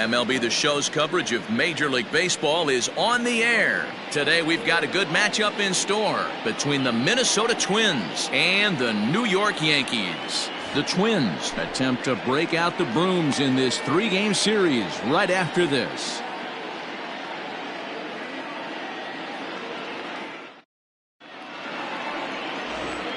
MLB The Show's coverage of Major League Baseball is on the air. Today we've got a good matchup in store between the Minnesota Twins and the New York Yankees. The Twins attempt to break out the brooms in this 3-game series right after this.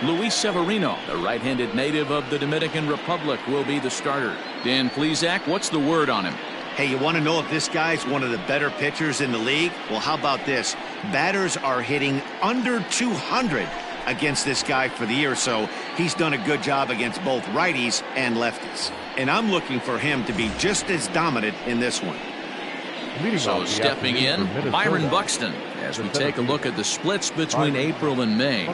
Luis Severino, the right-handed native of the Dominican Republic, will be the starter. Dan Plesac, what's the word on him? Hey, you want to know if this guy's one of the better pitchers in the league? Well, how about this? Batters are hitting under 200 against this guy for the year, so he's done a good job against both righties and lefties. And I'm looking for him to be just as dominant in this one. So stepping in, Byron Buxton, as we take a look at the splits between April and May.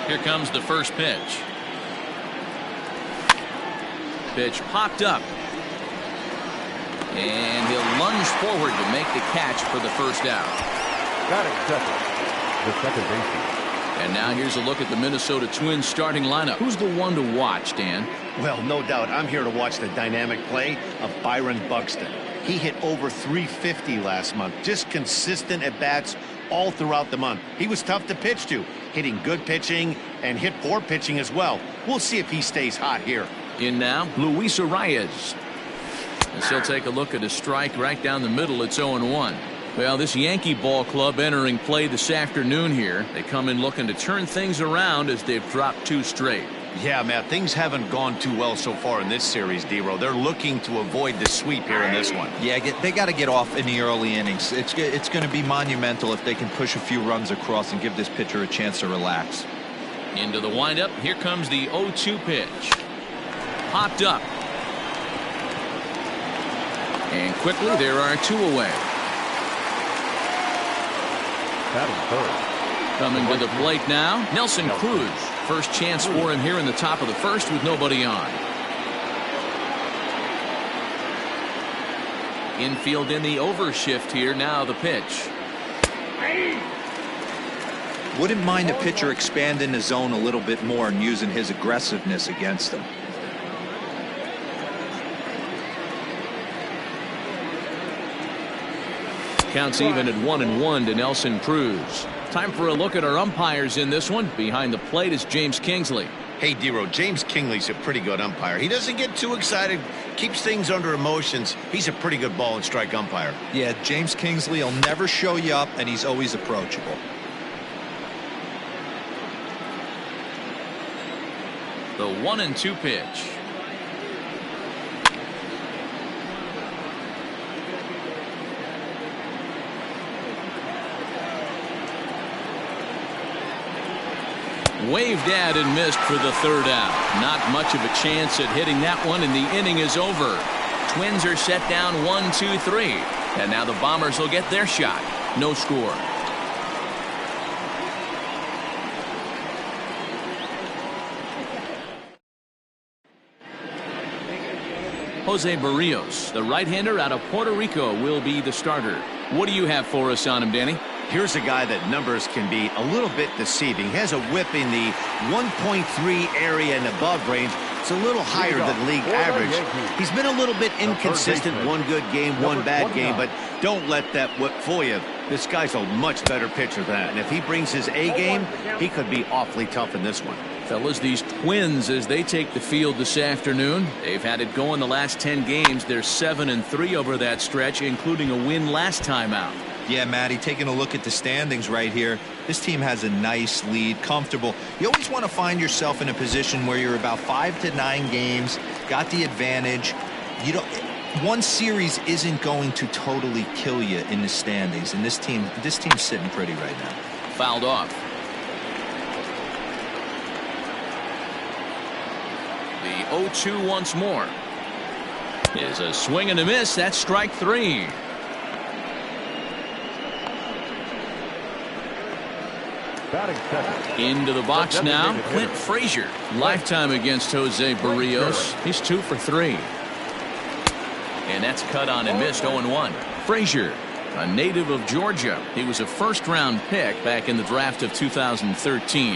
Here comes the first pitch. Pitch popped up. And he'll lunge forward to make the catch for the first out. Got it, the second baseman. And now here's a look at the Minnesota Twins starting lineup. Who's the one to watch, Dan? Well, no doubt. I'm here to watch the dynamic play of Byron Buxton. He hit over 350 last month. Just consistent at bats all throughout the month. He was tough to pitch to, hitting good pitching and hit poor pitching as well. We'll see if he stays hot here. In now, Luis Arias. As he'll take a look at a strike right down the middle. It's 0-1. Well, this Yankee ball club entering play this afternoon here. They come in looking to turn things around as they've dropped 2 straight. Yeah, Matt, things haven't gone too well so far in this series, D-Row. They're looking to avoid the sweep here in this one. Yeah, they got to get off in the early innings. It's going to be monumental if they can push a few runs across and give this pitcher a chance to relax. Into the windup. Here comes the 0-2 pitch. Popped up. And quickly there are 2 away. Coming to the plate now, Nelson Cruz. First chance for him here in the top of the first with nobody on. Infield in the overshift here. Now the pitch. Wouldn't mind a pitcher expanding the zone a little bit more and using his aggressiveness against them. Counts even at 1-1 to Nelson Cruz. Time for a look at our umpires in this one. Behind the plate is James Kingsley. Hey, D-Row, James Kingsley's a pretty good umpire. He doesn't get too excited, keeps things under emotions. He's a pretty good ball and strike umpire. Yeah, James Kingsley will never show you up, and he's always approachable. The 1-2 pitch. Waved at and missed for the 3rd out. Not much of a chance at hitting that one, and the inning is over. Twins are set down 1-2-3. And now the Bombers will get their shot. No score. Jose Barrios, the right-hander out of Puerto Rico, will be the starter. What do you have for us on him, Danny? Here's a guy that numbers can be a little bit deceiving. He has a whip in the 1.3 area and above range. It's a little higher than league average. He's been a little bit inconsistent. One good game, one bad game, but don't let that whip fool you. This guy's a much better pitcher than that. And if he brings his A game, he could be awfully tough in this one. Fellas, these Twins, as they take the field this afternoon, they've had it going the last 10 games. They're 7-3 over that stretch, including a win last time out. Yeah, Matty, taking a look at the standings right here, this team has a nice lead, comfortable. You always want to find yourself in a position where you're about 5 to 9 games, got the advantage. You don't. One series isn't going to totally kill you in the standings, and this team's sitting pretty right now. Fouled off. The 0-2 once more. Is a swing and a miss. That's strike 3. Into the box now, Clint Frazier. Lifetime against Jose Barrios. He's 2 for 3. And that's cut on and missed. 0-1. Frazier, a native of Georgia. He was a first-round pick back in the draft of 2013.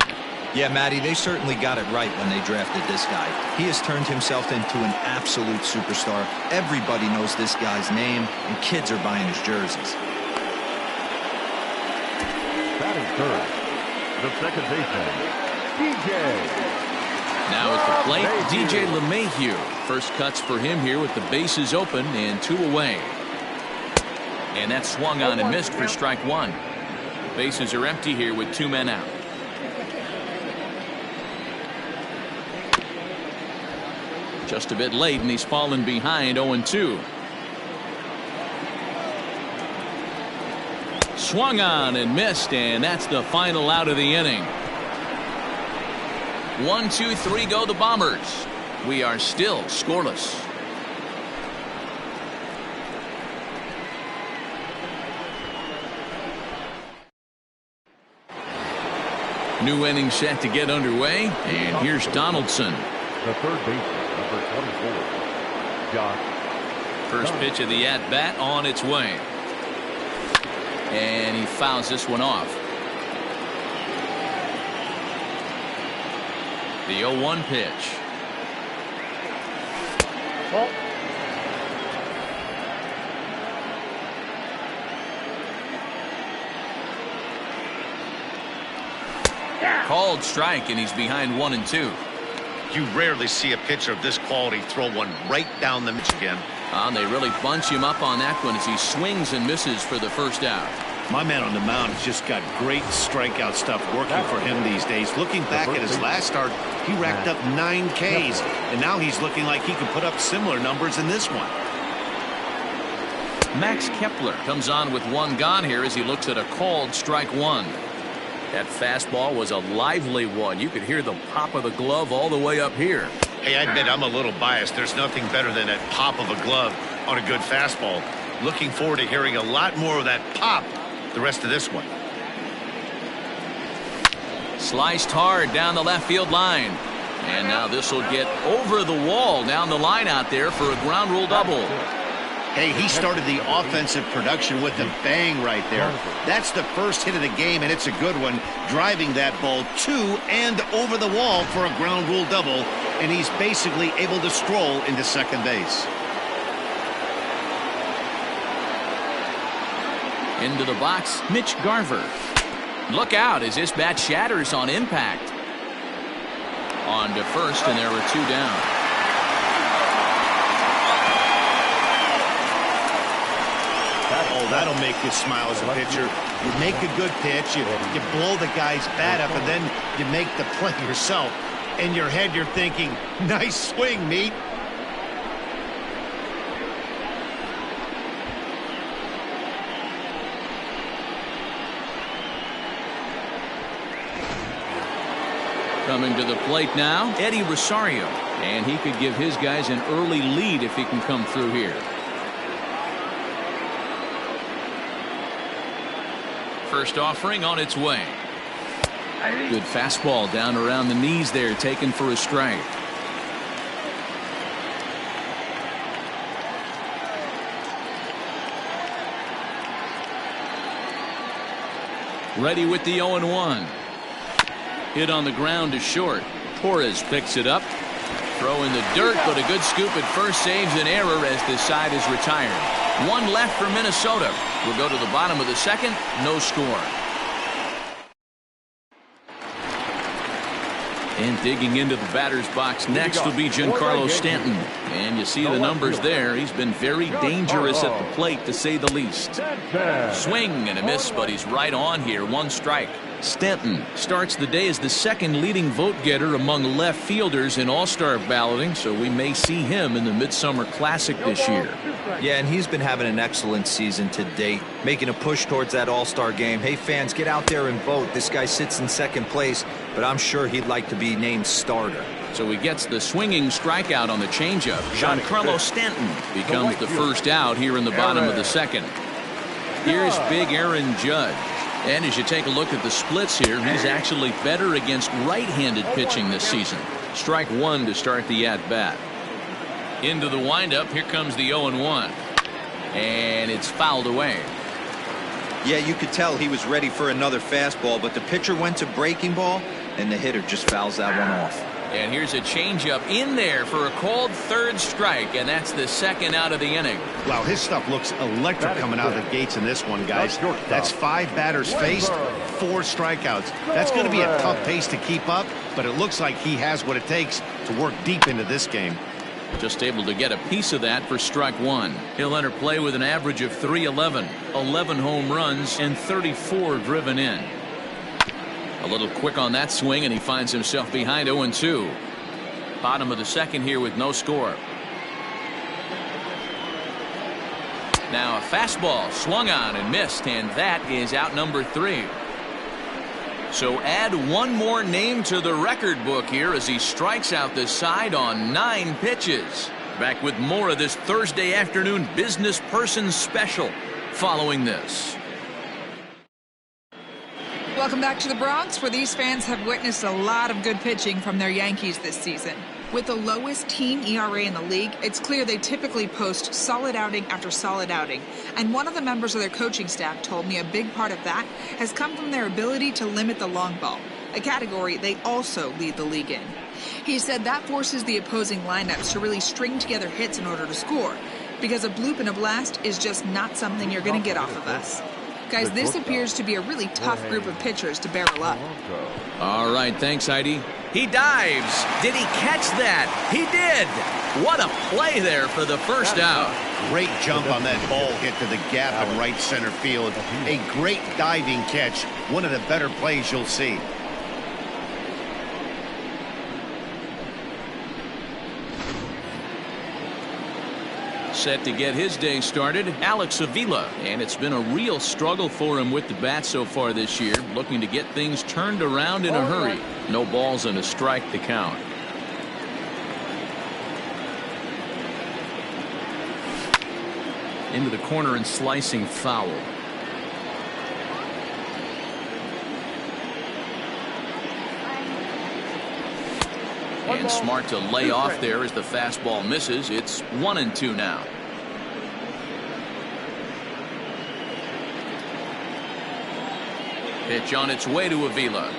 Yeah, Matty, they certainly got it right when they drafted this guy. He has turned himself into an absolute superstar. Everybody knows this guy's name, and kids are buying his jerseys. Batting third, the second baseman, DJ. Now at the plate, DJ LeMahieu. First cuts for him here with the bases open and 2 away. And that swung on and missed for strike 1. Bases are empty here with 2 men out. Just a bit late, and he's fallen behind 0-2. Swung on and missed, and that's the final out of the inning. 1, 2, 3 go the Bombers. We are still scoreless. New inning set to get underway, and here's Donaldson. The third baseman, number 24, Josh. First pitch of the at-bat on its way. And he fouls this one off. The 0-1 pitch. Called strike, and he's behind 1-2. You rarely see a pitcher of this quality throw one right down the middle again. They really bunch him up on that one as he swings and misses for the first out. My man on the mound has just got great strikeout stuff working for him these days. Looking back at his last start, he racked up 9 Ks, and now he's looking like he could put up similar numbers in this one. Max Kepler comes on with 1 gone here as he looks at a called strike 1. That fastball was a lively one. You could hear the pop of the glove all the way up here. Hey, I admit I'm a little biased. There's nothing better than that pop of a glove on a good fastball. Looking forward to hearing a lot more of that pop the rest of this one. Sliced hard down the left field line. And now this will get over the wall down the line out there for a ground rule double. Hey, he started the offensive production with a bang right there. That's the first hit of the game, and it's a good one, driving that ball to and over the wall for a ground rule double, and he's basically able to stroll into second base. Into the box, Mitch Garver. Look out as this bat shatters on impact. On to first, and there were 2 down. Oh, that'll make you smile as a pitcher. You make a good pitch, you blow the guy's bat up, and then you make the play yourself. In your head, you're thinking, nice swing, meat. Coming to the plate now, Eddie Rosario. And he could give his guys an early lead if he can come through here. First offering on its way. Good fastball down around the knees there, taken for a strike. Ready with the 0-1. Hit on the ground to short. Torres picks it up. Throw in the dirt, but a good scoop at first saves an error as this side is retired. 1 left for Minnesota. We'll go to the bottom of the second. No score. And digging into the batter's box next will be Giancarlo Stanton. And you see the numbers there. He's been very dangerous at the plate, to say the least. Swing and a miss, but he's right on here. 1 strike. Stanton starts the day as the second leading vote getter among left fielders in All-Star balloting, so we may see him in the Midsummer Classic this year. Yeah, and he's been having an excellent season to date, making a push towards that All-Star game. Hey, fans, get out there and vote. This guy sits in second place, but I'm sure he'd like to be named starter. So he gets the swinging strikeout on the changeup. Giancarlo Stanton becomes the first out here in the bottom of the second. Here's big Aaron Judge. And as you take a look at the splits here, he's actually better against right-handed pitching this season. Strike 1 to start the at-bat. Into the windup, here comes the 0-1. And it's fouled away. Yeah, you could tell he was ready for another fastball, but the pitcher went to breaking ball, and the hitter just fouls that one off. And here's a changeup in there for a called third strike, and that's the second out of the inning. Wow, his stuff looks electric coming out of the gates in this one, guys. That's 5 batters faced, 4 strikeouts. That's going to be a tough pace to keep up, but it looks like he has what it takes to work deep into this game. Just able to get a piece of that for strike one. He'll enter play with an average of .311, 11 home runs, and 34 driven in. A little quick on that swing, and he finds himself behind 0-2. Bottom of the second here with no score. Now a fastball swung on and missed, and that is out number 3. So add one more name to the record book here as he strikes out the side on 9 pitches. Back with more of this Thursday afternoon business person special following this. Welcome back to the Bronx, where these fans have witnessed a lot of good pitching from their Yankees this season. With the lowest team ERA in the league, it's clear they typically post solid outing after solid outing. And one of the members of their coaching staff told me a big part of that has come from their ability to limit the long ball, a category they also lead the league in. He said that forces the opposing lineups to really string together hits in order to score, because a bloop and a blast is just not something you're going to get off of us. Guys, this appears to be a really tough group of pitchers to barrel up. All right, thanks, Heidi. He dives. Did he catch that? He did. What a play there for the first out. Great jump on that ball hit to the gap in right center field. A great diving catch. One of the better plays you'll see. Set to get his day started, Alex Avila, and it's been a real struggle for him with the bat so far this year, looking to get things turned around in a hurry. No balls and a strike to count. Into the corner and slicing foul. And smart to lay off there as the fastball misses. It's 1-2 now. Pitch on its way to Avila.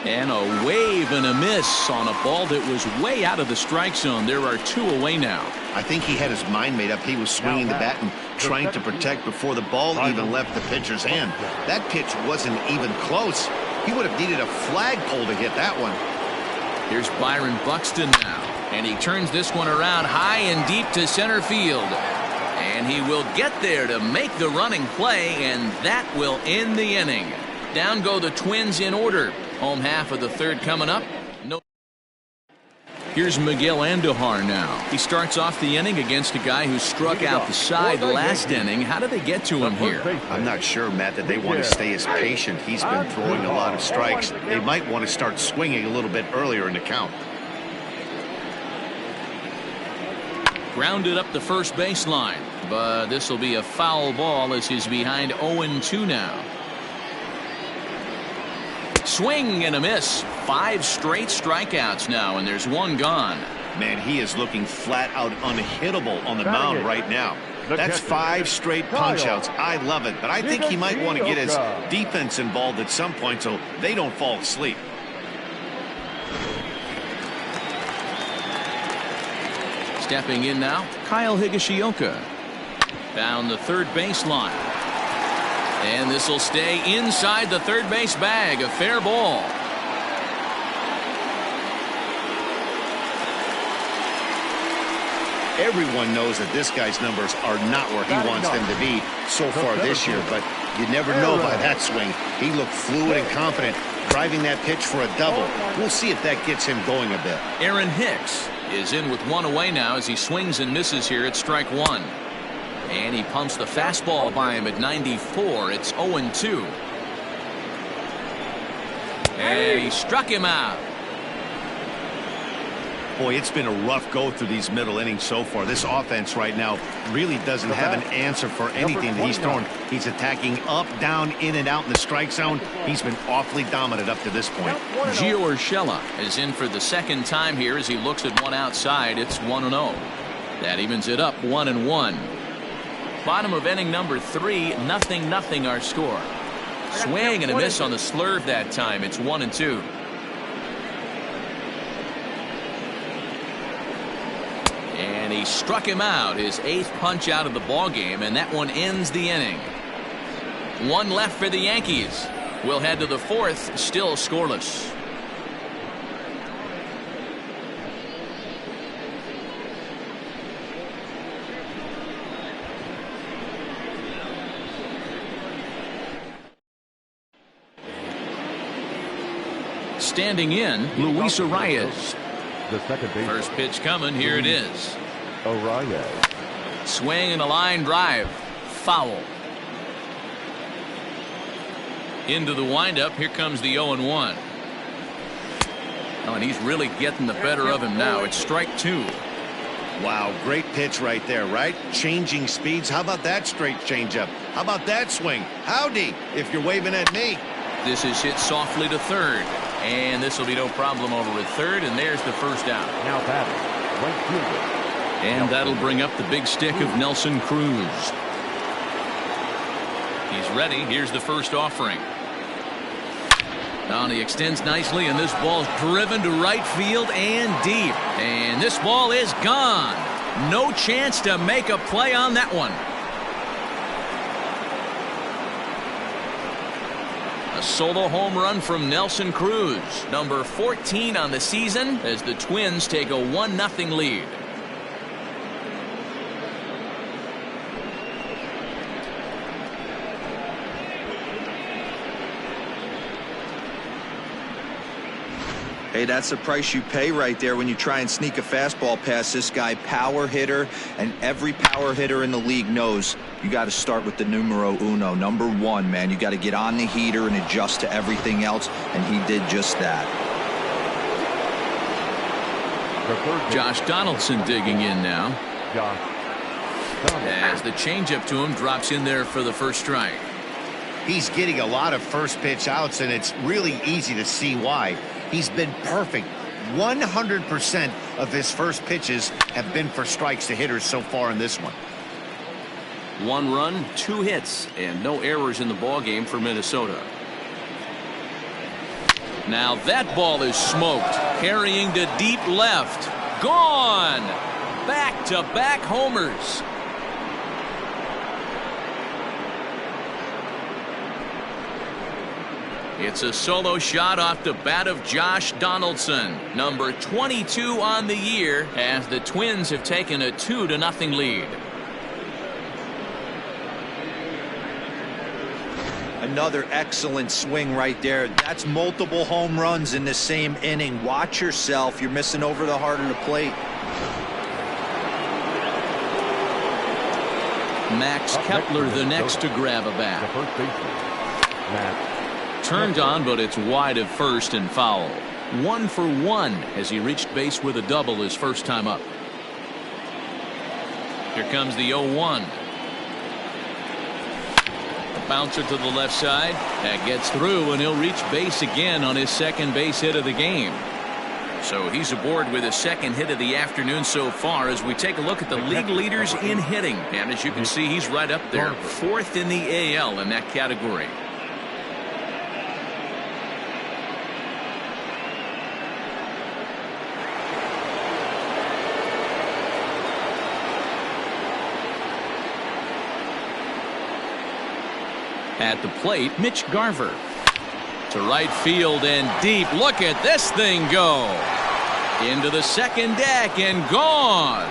And a wave and a miss on a ball that was way out of the strike zone. There are 2 away now. I think he had his mind made up. He was swinging the bat and trying to protect before the ball even left the pitcher's hand. That pitch wasn't even close. He would have needed a flagpole to hit that one. Here's Byron Buxton now, and he turns this one around high and deep to center field. And he will get there to make the running play, and that will end the inning. Down go the Twins in order. Home half of the third coming up. No. Here's Miguel Andujar now. He starts off the inning against a guy who struck out the side last inning. How did they get to him here? I'm not sure, Matt, that they want to stay as patient. He's been throwing a lot of strikes. They might want to start swinging a little bit earlier in the count. Grounded up the first baseline, but this will be a foul ball as he's behind 0-2 now. Swing and a miss. 5 straight strikeouts now, and there's 1 gone. Man, he is looking flat out unhittable on the mound right now. That's 5 straight punch-outs. I love it, but I think he might want to get his defense involved at some point so they don't fall asleep. Stepping in now, Kyle Higashioka. Down the third baseline. And this will stay inside the third base bag. A fair ball. Everyone knows that this guy's numbers are not where he wants them to be so far this year, but you never know by that swing. He looked fluid and confident, driving that pitch for a double. We'll see if that gets him going a bit. Aaron Hicks is in with 1 away now as he swings and misses here at strike 1. And he pumps the fastball by him at 94. It's 0-2. And he struck him out. Boy, it's been a rough go through these middle innings so far. This offense right now really doesn't have an answer for anything that he's thrown. He's attacking up, down, in, and out in the strike zone. He's been awfully dominant up to this point. Gio Urshela is in for the second time here as he looks at one outside. It's 1-0. That evens it up 1-1. Bottom of inning number 3, 0-0 our score. Swing and a miss on the slurve that time. It's 1-2. And he struck him out, his 8th punch out of the ball game, and that one ends the inning. 1 left for the Yankees. We'll head to the 4th, still scoreless. Standing in, Luis Arias. The second baseman. First pitch coming. Here it is. Orion. Swing and a line drive. Foul. Into the windup. Here comes the 0-1. Oh, and he's really getting the better of him now. It's strike 2. Wow, great pitch right there, right? Changing speeds. How about that straight changeup? How about that swing? Howdy, if you're waving at me. This is hit softly to third. And this will be no problem over at third, and there's the first out. Now batting, right fielder. And that'll bring up the big stick of Nelson Cruz. He's ready. Here's the first offering. And he extends nicely, and this ball's driven to right field and deep. And this ball is gone. No chance to make a play on that one. A solo home run from Nelson Cruz, number 14 on the season, as the Twins take a 1-0 lead. Hey, that's the price you pay right there when you try and sneak a fastball past this guy. Power hitter, and every power hitter in the league knows you got to start with the numero uno, number 1, man. You got to get on the heater and adjust to everything else, and he did just that. Josh Donaldson digging in now. As the changeup to him drops in there for the first strike. He's getting a lot of first pitch outs, and it's really easy to see why. He's been perfect. 100% of his first pitches have been for strikes to hitters so far in this one. 1 run, 2 hits, and no errors in the ball game for Minnesota. Now that ball is smoked, carrying to deep left. Gone! Back-to-back homers. It's a solo shot off the bat of Josh Donaldson, number 22 on the year, as the Twins have taken a 2-0 lead. Another excellent swing right there. That's multiple home runs in the same inning. Watch yourself. You're missing over the heart of the plate. Max Kepler the next to grab a bat. The first baseman, Max. Turned on, but it's wide of first and foul. 1 for 1 as he reached base with a double his first time up. Here comes the 0-1. A bouncer to the left side. That gets through, and he'll reach base again on his second base hit of the game. So he's aboard with his second hit of the afternoon so far as we take a look at the league leaders in hitting. And as you can see, he's right up there, 4th in the AL in that category. At the plate, Mitch Garver. To right field and deep. Look at this thing go. Into the second deck and gone.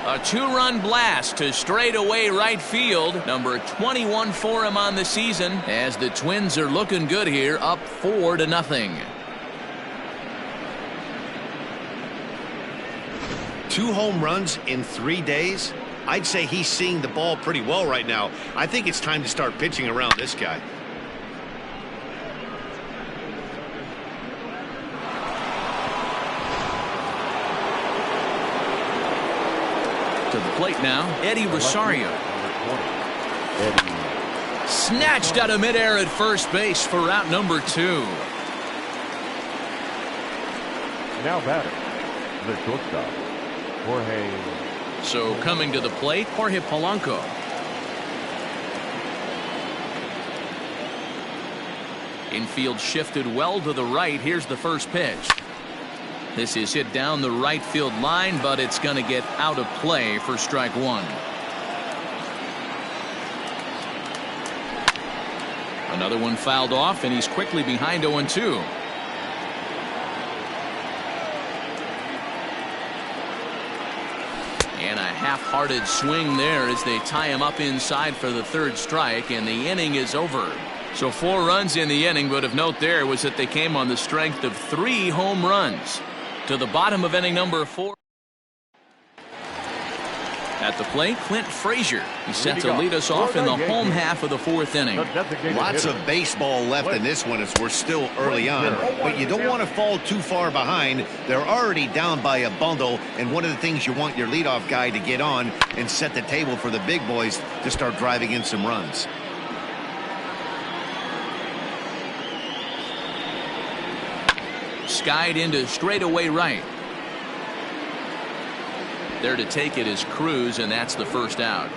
A 2-run blast to straightaway right field. Number 21 for him on the season, as the Twins are looking good here, up 4-0. 2 home runs in 3 days? I'd say he's seeing the ball pretty well right now. I think it's time to start pitching around this guy. To the plate now, Eddie Rosario. Snatched out of midair at first base for out number 2. Now batting, the shortstop, Jorge So coming to the plate, Jorge Polanco. Infield shifted well to the right. Here's the first pitch. This is hit down the right field line, but it's going to get out of play for strike one. Another one fouled off, and he's quickly behind 0-2. And a half-hearted swing there as they tie him up inside for the third strike, and the inning is over. So 4 runs in the inning, but of note there was that they came on the strength of 3 home runs. To the bottom of inning number 4. At the plate, Clint Frazier. He's set to lead us off in the home half of the 4th inning. Lots of baseball left in this one as we're still early on, but you don't want to fall too far behind. They're already down by a bundle, and one of the things you want your leadoff guy to get on and set the table for the big boys to start driving in some runs. Skied into straightaway right. There to take it is Cruz, and that's the first out.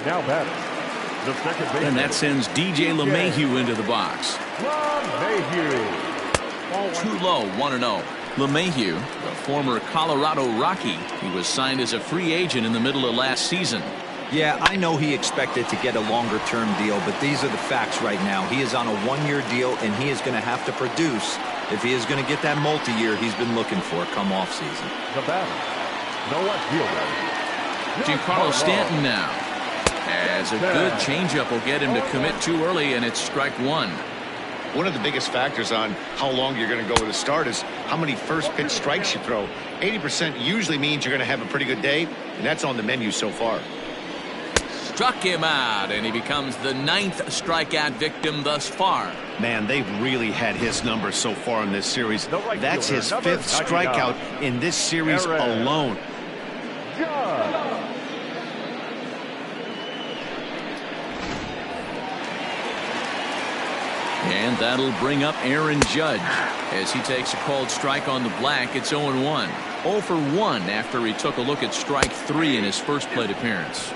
Now batting, the second baseman. And that sends DJ LeMahieu into the box. LeMahieu. Too low, 1-0. LeMahieu, the former Colorado Rocky. He was signed as a free agent in the middle of last season. Yeah, I know he expected to get a longer-term deal, but these are the facts right now. He is on a 1-year deal, and he is going to have to produce if he is going to get that multi-year he's been looking for come off-season. The batter, no outfielder. Giancarlo Stanton now. As a good changeup will get him to commit too early, and it's strike one. One of the biggest factors on how long you're going to go with a start is how many first pitch strikes you throw. 80% usually means you're going to have a pretty good day, and that's on the menu so far. Struck him out, and he becomes the 9th strikeout victim thus far. Man, they've really had his number so far in this series. That's his 5th strikeout in this series alone. And that'll bring up Aaron Judge as he takes a called strike on the black. It's 0-1. 0 for 1 after he took a look at strike 3 in his first plate appearance.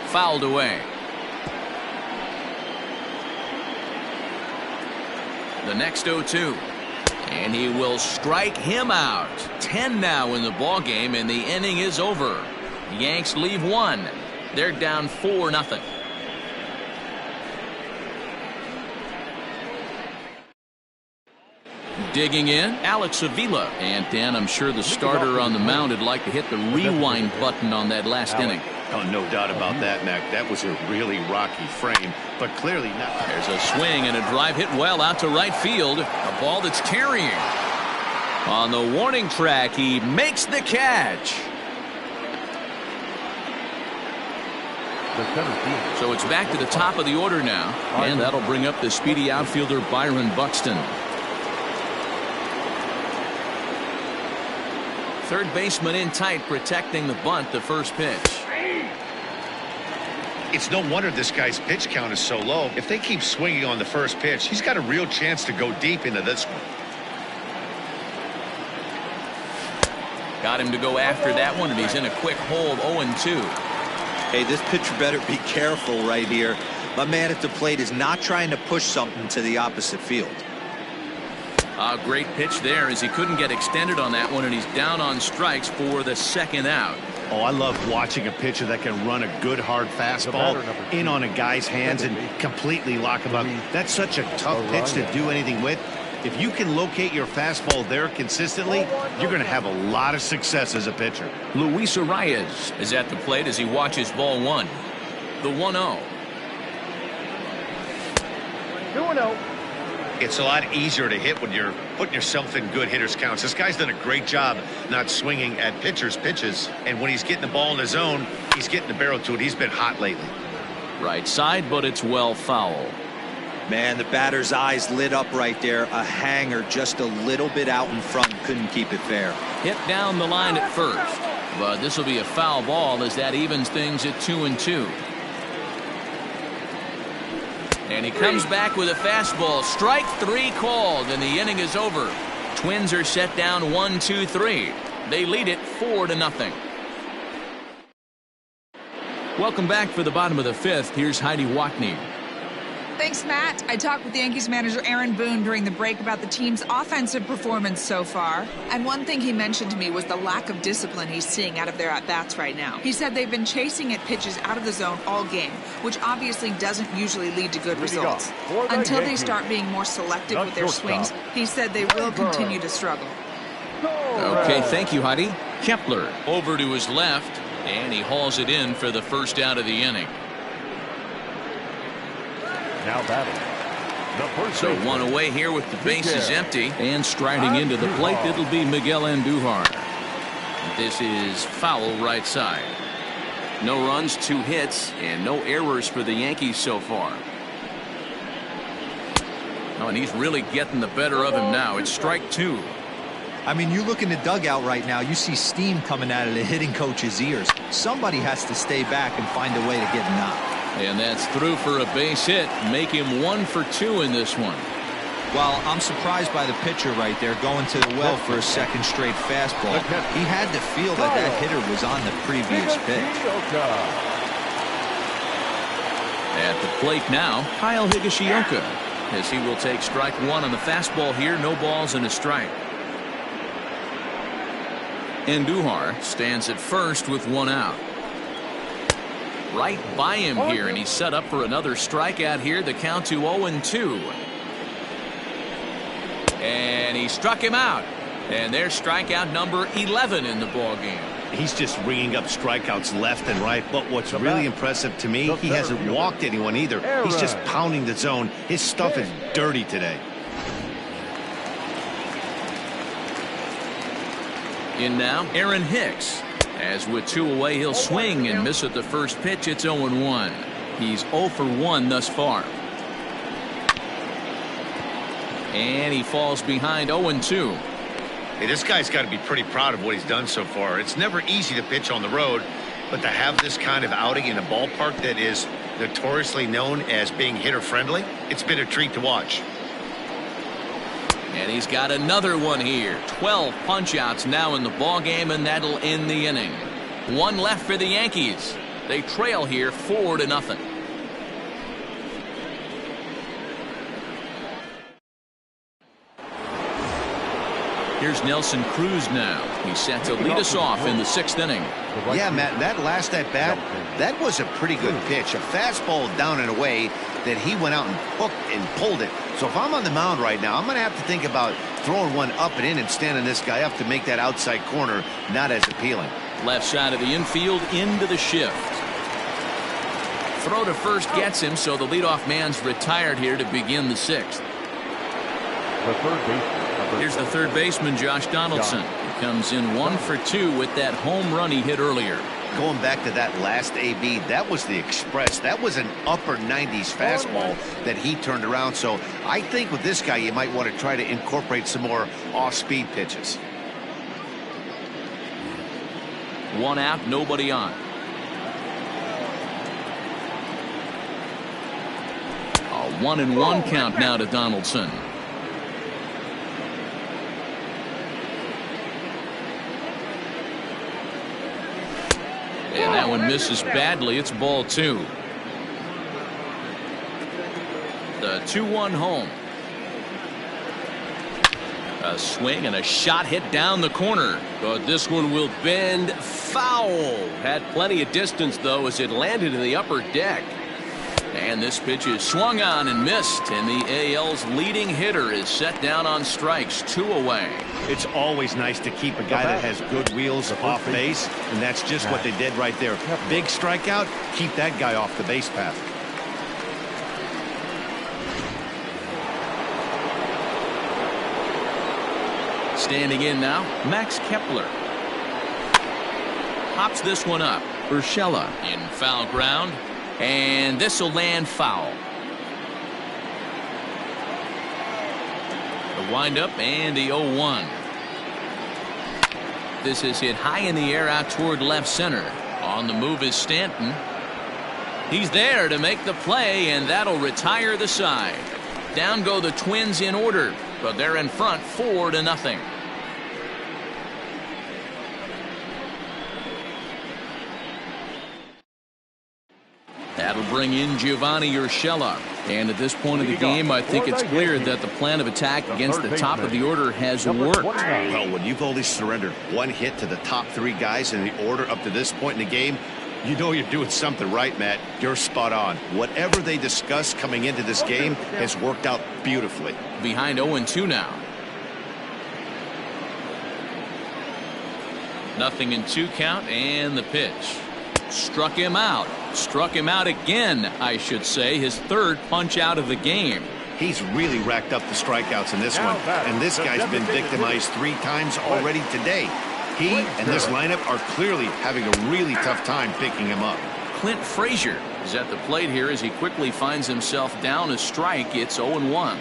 Fouled away. The next 0-2. And he will strike him out. 10 now in the ball game, and the inning is over. The Yanks leave 1. They're down 4-0. Digging in, Alex Avila. And Dan, I'm sure the starter on the mound would like to hit the rewind button on that last inning. Oh, no doubt about that, Mac. That was a really rocky frame, but clearly not. There's a swing and a drive hit well out to right field. A ball that's carrying. On the warning track, he makes the catch. So it's back to the top of the order now, and that'll bring up the speedy outfielder Byron Buxton. Third baseman in tight, protecting the bunt, the first pitch. It's no wonder this guy's pitch count is so low. If they keep swinging on the first pitch, he's got a real chance to go deep into this one. Got him to go after that one, and he's in a quick hole, 0-2. Hey, this pitcher better be careful right here. My man at the plate is not trying to push something to the opposite field. A great pitch there as he couldn't get extended on that one, and he's down on strikes for the second out. Oh, I love watching a pitcher that can run a good hard fastball in on a guy's hands and completely lock him up. That's such a tough pitch to do anything with. If you can locate your fastball there consistently, you're going to have a lot of success as a pitcher. Luis Arias is at the plate as he watches ball one. The 1-0. 2-0. It's a lot easier to hit when you're putting yourself in good hitters counts. This guy's done a great job not swinging at pitchers' pitches, and when he's getting the ball in his zone, he's getting the barrel to it. He's been hot lately. Right side, but it's well foul. Man, the batter's eyes lit up right there. A hanger just a little bit out in front. Couldn't keep it fair. Hit down the line at first, but this will be a foul ball as that evens things at 2-2. And And he comes back with a fastball. Strike 3 called, and the inning is over. Twins are set down 1-2-3. They lead it 4-0. Welcome back for the bottom of the 5th. Here's Heidi Watney. Thanks, Matt. I talked with Yankees manager Aaron Boone during the break about the team's offensive performance so far. And one thing he mentioned to me was the lack of discipline he's seeing out of their at-bats right now. He said they've been chasing at pitches out of the zone all game, which obviously doesn't usually lead to good results. Until they start being more selective with their swings, he said they will continue to struggle. Okay, thank you, Heidi. Kepler over to his left, and he hauls it in for the first out of the inning. Now batting. So one away here with the bases empty. And striding into the plate, it'll be Miguel Andujar. This is foul right side. No runs, 2 hits, and no errors for the Yankees so far. Oh, and he's really getting the better of him now. It's strike 2. I mean, you look in the dugout right now, you see steam coming out of the hitting coach's ears. Somebody has to stay back and find a way to get knocked. And that's through for a base hit. Make him 1 for 2 in this one. Well, I'm surprised by the pitcher right there going to the well for a second straight fastball. He had to feel that that hitter was on the previous pitch. At the plate now, Kyle Higashioka, as he will take strike 1 on the fastball here. No balls and a strike. Andujar stands at first with 1 out. Right by him here, and he's set up for another strikeout here. The count to 0-2. And he struck him out. And there's strikeout number 11 in the ballgame. He's just ringing up strikeouts left and right. But what's really impressive to me, he hasn't walked anyone either. He's just pounding the zone. His stuff is dirty today. In now, Aaron Hicks. As with 2 away, he'll swing and miss at the first pitch. It's 0-1. He's 0 for 1 thus far. And he falls behind 0-2. Hey, this guy's got to be pretty proud of what he's done so far. It's never easy to pitch on the road, but to have this kind of outing in a ballpark that is notoriously known as being hitter-friendly, it's been a treat to watch. And he's got another one here. 12 punch-outs now in the ballgame, and that'll end the inning. 1 left for the Yankees. They trail here 4-0. Here's Nelson Cruz now. He's set to lead us off in the 6th inning. Yeah, Matt, that last at-bat, that was a pretty good pitch. A fastball down and away that he went out and hooked and pulled it. So if I'm on the mound right now, I'm going to have to think about throwing one up and in and standing this guy up to make that outside corner not as appealing. Left side of the infield into the shift. Throw to first gets him, so the leadoff man's retired here to begin the 6th. The third baseman. Here's the third baseman, Josh Donaldson. He comes in 1 for 2 with that home run he hit earlier. Going back to that last AB, that was the express. That was an upper 90s fastball that he turned around. So I think with this guy, you might want to try to incorporate some more off-speed pitches. 1 out, nobody on. A 1-1 count now to Donaldson. And that one misses badly. It's ball 2. The 2-1 home. A swing and a shot hit down the corner. But this one will bend foul. Had plenty of distance, though, as it landed in the upper deck. And this pitch is swung on and missed. And the AL's leading hitter is set down on strikes. 2 away. It's always nice to keep a guy that has good wheels off base, and that's just what they did right there. Big strikeout, keep that guy off the base path. Standing in now, Max Kepler. Pops this one up. Urshela in foul ground, and this will land foul. The windup and the 0-1. This is hit high in the air out toward left center. On the move is Stanton. He's there to make the play, and that'll retire the side. Down go the Twins in order, but they're in front 4-0. That'll bring in Giovanni Urshela. And at this point of the game, I think it's clear that the plan of attack against the top of the order has worked. Well, when you've only surrendered one hit to the top three guys in the order up to this point in the game, you know you're doing something right, Matt. You're spot on. Whatever they discussed coming into this game has worked out beautifully. Behind 0-2 now. 0-2 count, and the pitch. Struck him out. Struck him out again, I should say. His third punch out of the game. He's really racked up the strikeouts in this one. And this guy's been victimized 3 times already today. He and this lineup are clearly having a really tough time picking him up. Clint Frazier is at the plate here as he quickly finds himself down a strike. It's 0-1.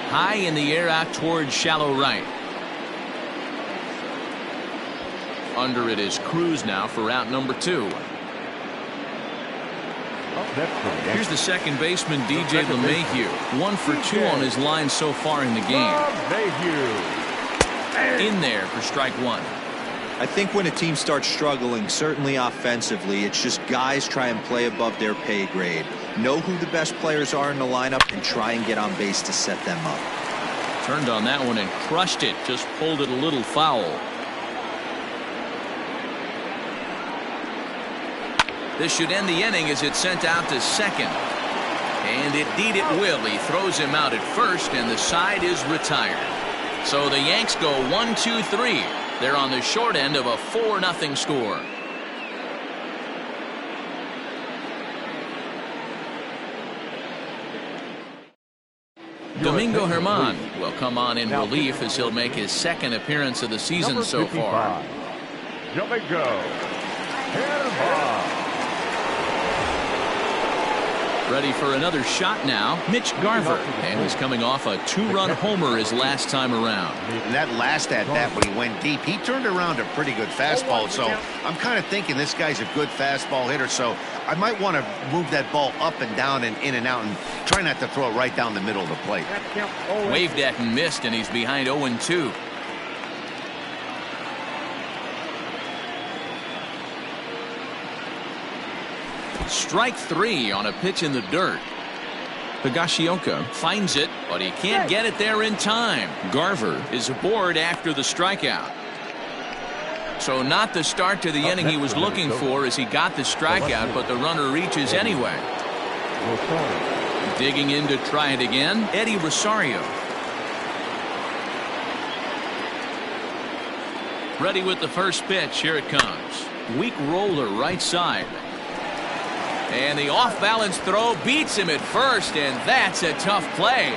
High in the air out towards shallow right. Under it is Cruz now for out number 2. Here's the second baseman, DJ LeMahieu. 1 for 2 on his line so far in the game. In there for strike 1. I think when a team starts struggling, certainly offensively, it's just guys try and play above their pay grade. Know who the best players are in the lineup and try and get on base to set them up. Turned on that one and crushed it. Just pulled it a little foul. This should end the inning as it's sent out to second. And indeed it will. He throws him out at first, and the side is retired. So the Yanks go 1-2-3. They're on the short end of a 4-0 score. Domingo Germán will come on in relief as he'll make his second appearance of the season so far. Domingo Germán. Ready for another shot now, Mitch Garver, and he's coming off a 2-run homer his last time around. And that last at-bat when he went deep, he turned around a pretty good fastball. So I'm kind of thinking this guy's a good fastball hitter. So I might want to move that ball up and down and in and out and try not to throw it right down the middle of the plate. Waved at and missed, and he's behind 0-2. Strike 3 on a pitch in the dirt. Higashioka finds it, but he can't get it there in time. Garver is aboard after the strikeout. So not the start to the inning he was looking for as he got the strikeout, but the runner reaches anyway. Digging in to try it again, Eddie Rosario. Ready with the first pitch. Here it comes. Weak roller right side. And the off-balance throw beats him at first, and that's a tough play.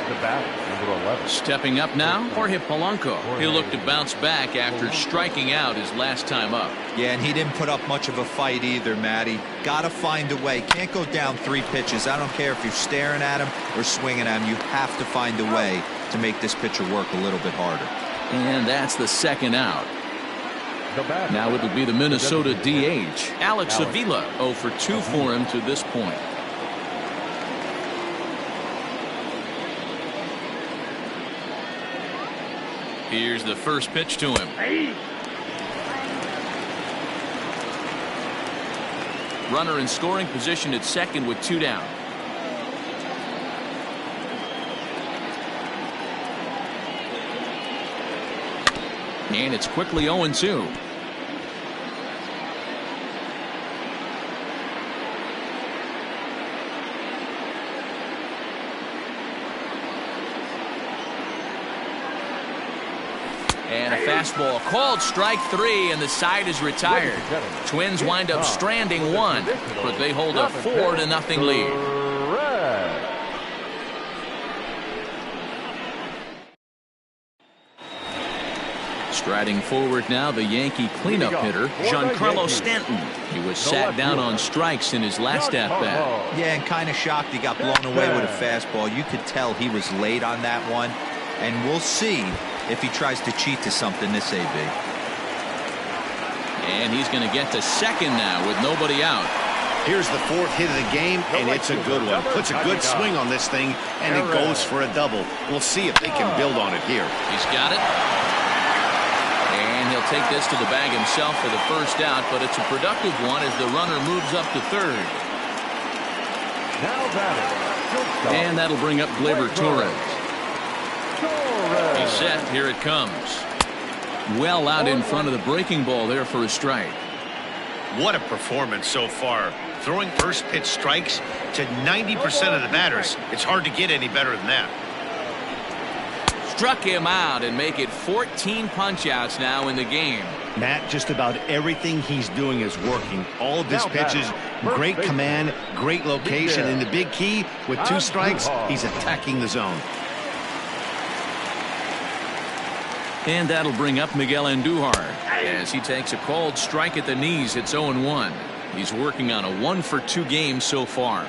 The bat, number 11. Stepping up now, Jorge Polanco. He'll look to bounce back after striking out his last time up. Yeah, and he didn't put up much of a fight either, Matty. Got to find a way. Can't go down 3 pitches. I don't care if you're staring at him or swinging at him. You have to find a way to make this pitcher work a little bit harder. And that's the second out. Now it'll be the Minnesota DH, Alex Avila. 0 for 2 for him to this point. Here's the first pitch to him. Runner in scoring position at second with 2 down. And it's quickly 0-2. And a fastball called strike 3, and the side is retired. Twins wind up stranding 1, but they hold a 4-0 lead. Striding forward now, the Yankee cleanup hitter, Giancarlo Stanton. He was sat down on strikes in his last at-bat. Yeah, and kind of shocked he got blown away with a fastball. You could tell he was late on that one, and we'll see if he tries to cheat to something this AB. And he's going to get to second now with nobody out. Here's the fourth hit of the game, and it's a good one. Puts a good swing on this thing, and it goes for a double. We'll see if they can build on it here. He's got it. And he'll take this to the bag himself for the first out, but it's a productive one as the runner moves up to third. Now batting. And that'll bring up Gleyber Torres. He's set. Here it comes. Well out in front of the breaking ball there for a strike. What a performance so far. Throwing first pitch strikes to 90% of the batters. It's hard to get any better than that. Struck him out and make it 14 punch-outs now in the game. Matt, just about everything he's doing is working. All of his pitches, great command, great location, and the big key, with 2 strikes, he's attacking the zone. And that'll bring up Miguel Andujar as he takes a called strike at the knees. It's 0-1. He's working on a 1-for-2 game so far.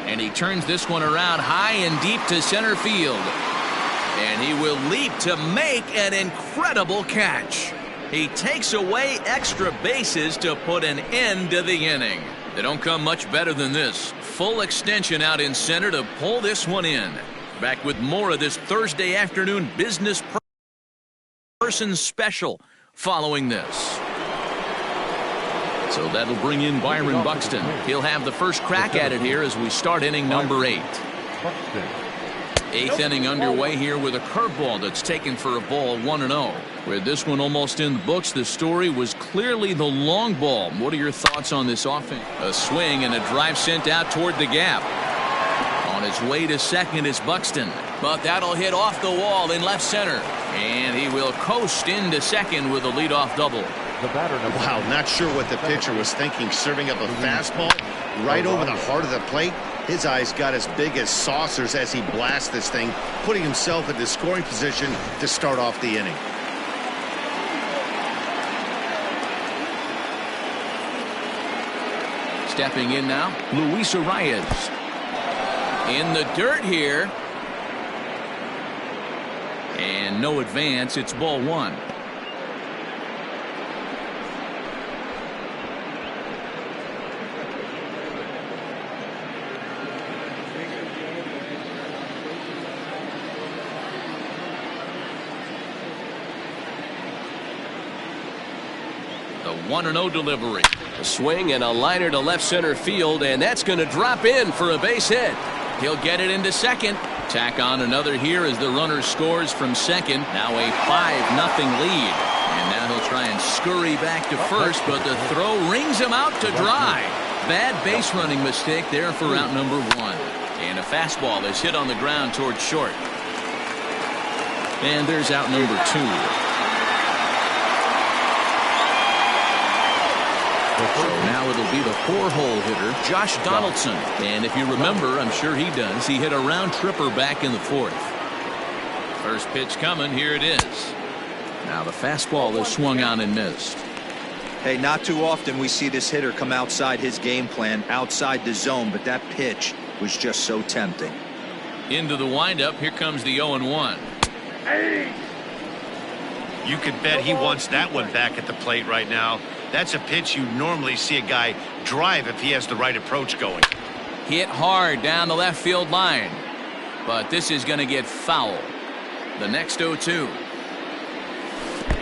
And he turns this one around high and deep to center field. And he will leap to make an incredible catch. He takes away extra bases to put an end to the inning. They don't come much better than this. Full extension out in center to pull this one in. Back with more of this Thursday afternoon business person special following this. So that'll bring in Byron Buxton. He'll have the first crack at it here as we start inning number 8. 8th inning underway here with a curveball that's taken for a ball, 1-0. With this one almost in the books, the story was clearly the long ball. What are your thoughts on this offense? A swing and a drive sent out toward the gap. On his way to second is Buxton, but that'll hit off the wall in left center. And he will coast into second with a leadoff double. Wow, not sure what the pitcher was thinking, serving up a fastball right over the heart of the plate. His eyes got as big as saucers as he blasts this thing, putting himself into scoring position to start off the inning. Stepping in now, Luis Arias. In the dirt here. And no advance. It's ball 1. The 1-0 delivery. A swing and a liner to left center field, and that's going to drop in for a base hit. He'll get it into second. Tack on another here as the runner scores from second. Now a 5-0 lead. And now he'll try and scurry back to first, but the throw rings him out to dry. Bad base running mistake there for out number 1. And a fastball is hit on the ground towards short. And there's out number 2. So now it'll be the 4-hole hitter, Josh Donaldson. And if you remember, I'm sure he does, he hit a round tripper back in the 4th. First pitch coming, here it is. Now the fastball is swung on and missed. Hey, not too often we see this hitter come outside his game plan, outside the zone, but that pitch was just so tempting. Into the windup, here comes the 0-1. You could bet he wants that one back at the plate right now. That's a pitch you normally see a guy drive if he has the right approach going. Hit hard down the left field line. But this is going to get foul. The next 0-2.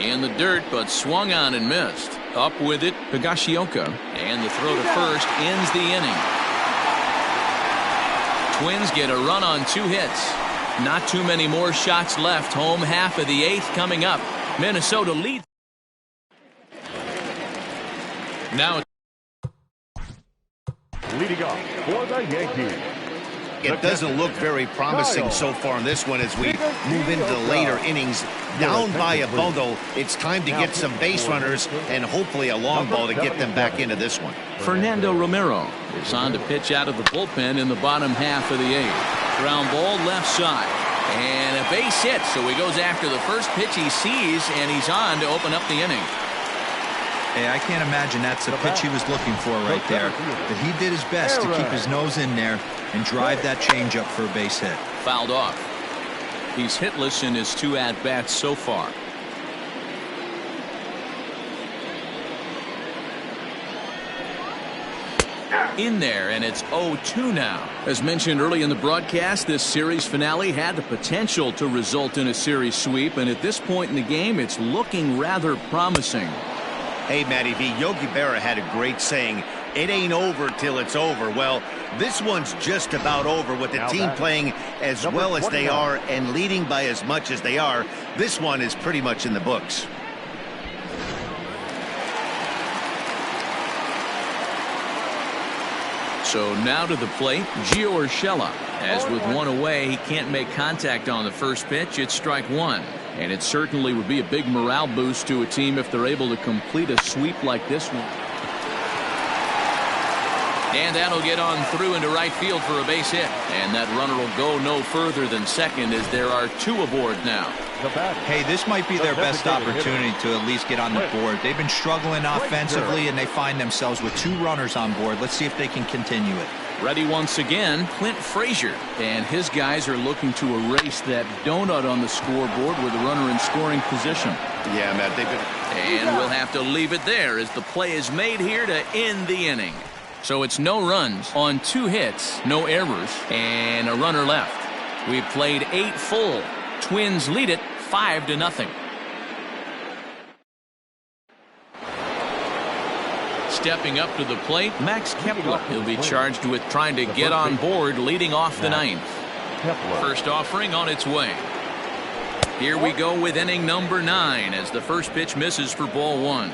In the dirt, but swung on and missed. Up with it, Higashioka. And the throw to first ends the inning. Twins get a run on 2 hits. Not too many more shots left. Home half of the 8th coming up. Minnesota leads. Now leading off for the Yankees. It doesn't look very promising so far in this one as we move into the later innings. Down by a bundle, it's time to get some base runners and hopefully a long ball to get them back into this one. Fernando Romero is on to pitch out of the bullpen in the bottom half of the 8th. Ground ball left side. And a base hit, so he goes after the first pitch he sees, and he's on to open up the inning. Hey, I can't imagine that's the pitch he was looking for right there. But he did his best to keep his nose in there and drive that changeup for a base hit. Fouled off. He's hitless in his 2 at-bats so far. in there, and it's 0-2 now. As mentioned early in the broadcast, this series finale had the potential to result in a series sweep, and at this point in the game, it's looking rather promising. Hey, Matty V, Yogi Berra had a great saying, "It ain't over till it's over." Well, this one's just about over with the team playing as well as they are and leading by as much as they are. This one is pretty much in the books. So now to the plate, Gio Urshela. As with one away, he can't make contact on the first pitch. It's strike one. And it certainly would be a big morale boost to a team if they're able to complete a sweep like this one. And that'll get on through into right field for a base hit. And that runner will go no further than second as there are two aboard now. Hey, this might be their best opportunity to at least get on the board. They've been struggling offensively, and they find themselves with two runners on board. Let's see if they can continue it. Ready once again, Clint Frazier. And his guys are looking to erase that donut on the scoreboard with a runner in scoring position. Yeah, Matt, they've been... And we'll have to leave it there as the play is made here to end the inning. So it's no runs on 2 hits, no errors, and a runner left. We've played 8 full. Twins lead it 5-0. Stepping up to the plate, Max Kepler. He'll be charged with trying to get on board leading off the 9th. First offering on its way. Here we go with inning number 9 as the first pitch misses for ball 1.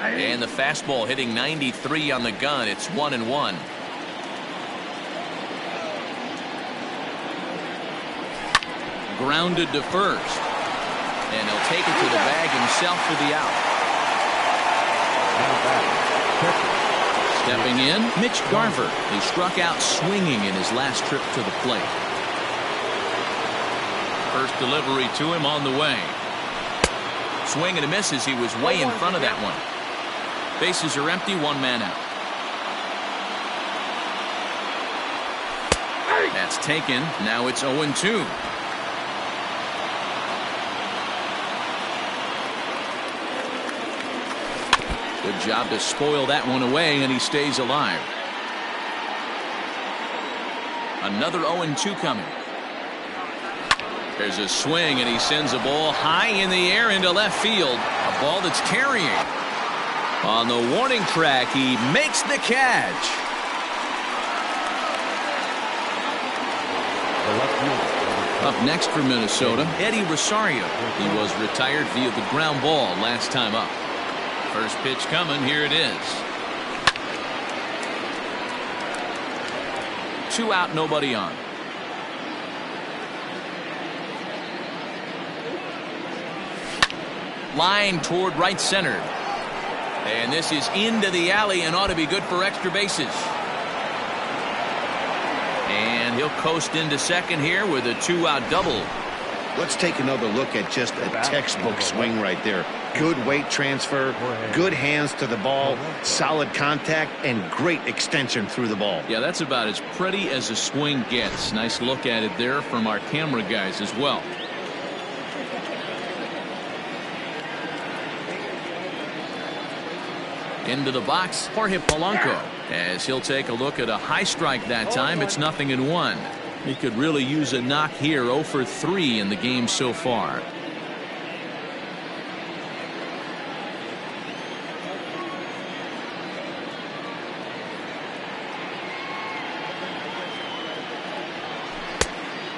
And the fastball hitting 93 on the gun. It's 1-1. Grounded to first. And he'll take it to the bag himself for the out. Stepping in, Mitch Garver. He struck out swinging in his last trip to the plate. First delivery to him on the way. Swing and a miss as he was way in front of that one. Bases are empty, 1 man out. That's taken. Now it's 0-2. Good job to spoil that one away, and he stays alive. Another 0-2 coming. There's a swing, and he sends a ball high in the air into left field. A ball that's carrying. On the warning track, he makes the catch. Up next for Minnesota, Eddie Rosario. He was retired via the ground ball last time up. First pitch coming, here it is. 2 out, nobody on. Line toward right center. And this is into the alley and ought to be good for extra bases. And he'll coast into second here with a 2-out double. Let's take another look at just a textbook swing right there. Good weight transfer, good hands to the ball, solid contact, and great extension through the ball. Yeah, that's about as pretty as a swing gets. Nice look at it there from our camera guys as well. Into the box, Jorge Polanco, as he'll take a look at a high strike that time. It's 0-1. He could really use a knock here. 0 for 3 in the game so far.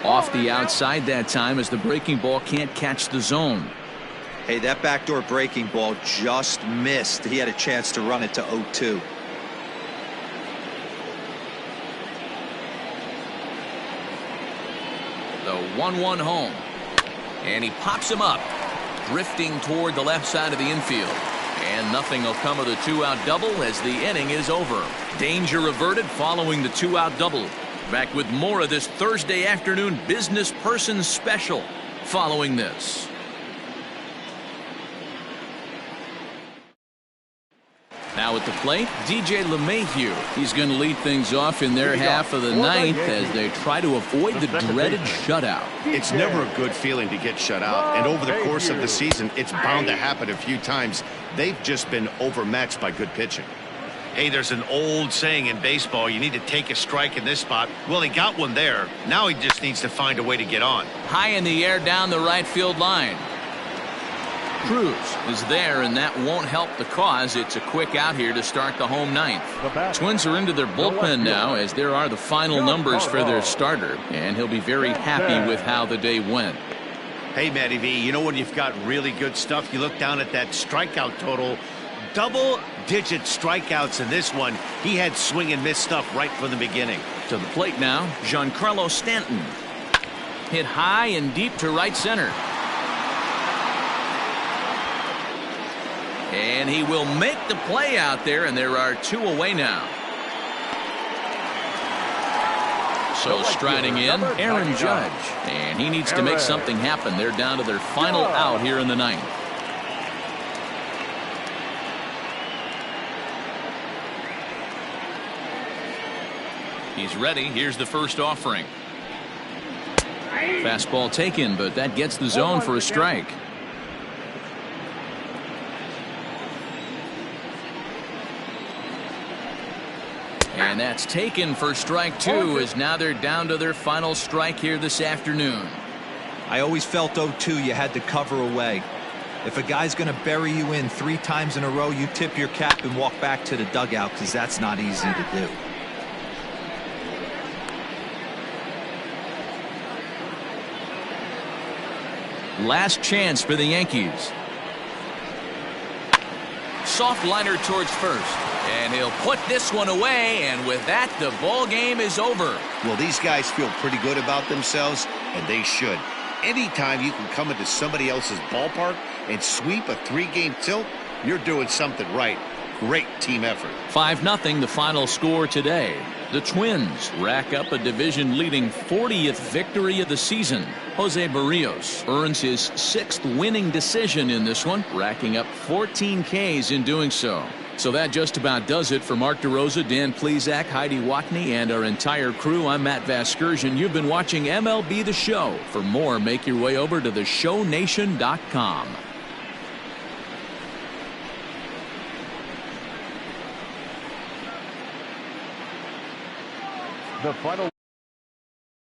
Off the outside that time as the breaking ball can't catch the zone. Hey, that backdoor breaking ball just missed. He had a chance to run it to 0-2. The 1-1 home. And he pops him up, drifting toward the left side of the infield. And nothing will come of the 2-out double as the inning is over. Danger averted following the 2-out double. Back with more of this Thursday afternoon business person special following this. Now Now at the plate, DJ LeMahieu. He's going to lead things off in their half of the ninth as they try to avoid the dreaded shutout. It's never a good feeling to get shut out, and over the course of the season, it's bound to happen a few times. They've just been overmatched by good pitching. Hey, there's an old saying in baseball, you need to take a strike in this spot. Well, he got one there. Now he just needs to find a way to get on. High in the air down the right field line. Cruz is there, and that won't help the cause. It's a quick out here to start the home ninth. Twins are into their bullpen now, as there are the final numbers for their starter, and he'll be very happy with how the day went. Hey, Matty V, you know when you've got really good stuff, you look down at that strikeout total. Double-digit strikeouts in this one. He had swing and miss stuff right from the beginning. To the plate now, Giancarlo Stanton. Hit high and deep to right center. And he will make the play out there, and there are 2 away now. So striding in, Aaron Judge. And he needs to make something happen. They're down to their final out here in the ninth. He's ready. Here's the first offering. Fastball taken, but that gets the zone for a strike. And that's taken for strike 2, as now they're down to their final strike here this afternoon. I always felt 0-2 you had to cover away. If a guy's going to bury you in 3 times in a row, you tip your cap and walk back to the dugout, because that's not easy to do. Last chance for the Yankees. Soft liner towards first, and he'll put this one away, and with that, the ball game is over. Well, these guys feel pretty good about themselves, and they should. Anytime you can come into somebody else's ballpark and sweep a 3-game tilt, you're doing something right. Great team effort. 5-0 the final score today. The Twins rack up a division-leading 40th victory of the season. Jose Barrios earns his 6th winning decision in this one, racking up 14 Ks in doing so. So that just about does it for Mark DeRosa, Dan Plesac, Heidi Watney, and our entire crew. I'm Matt Vasgersian. You've been watching MLB The Show. For more, make your way over to theshownation.com. The final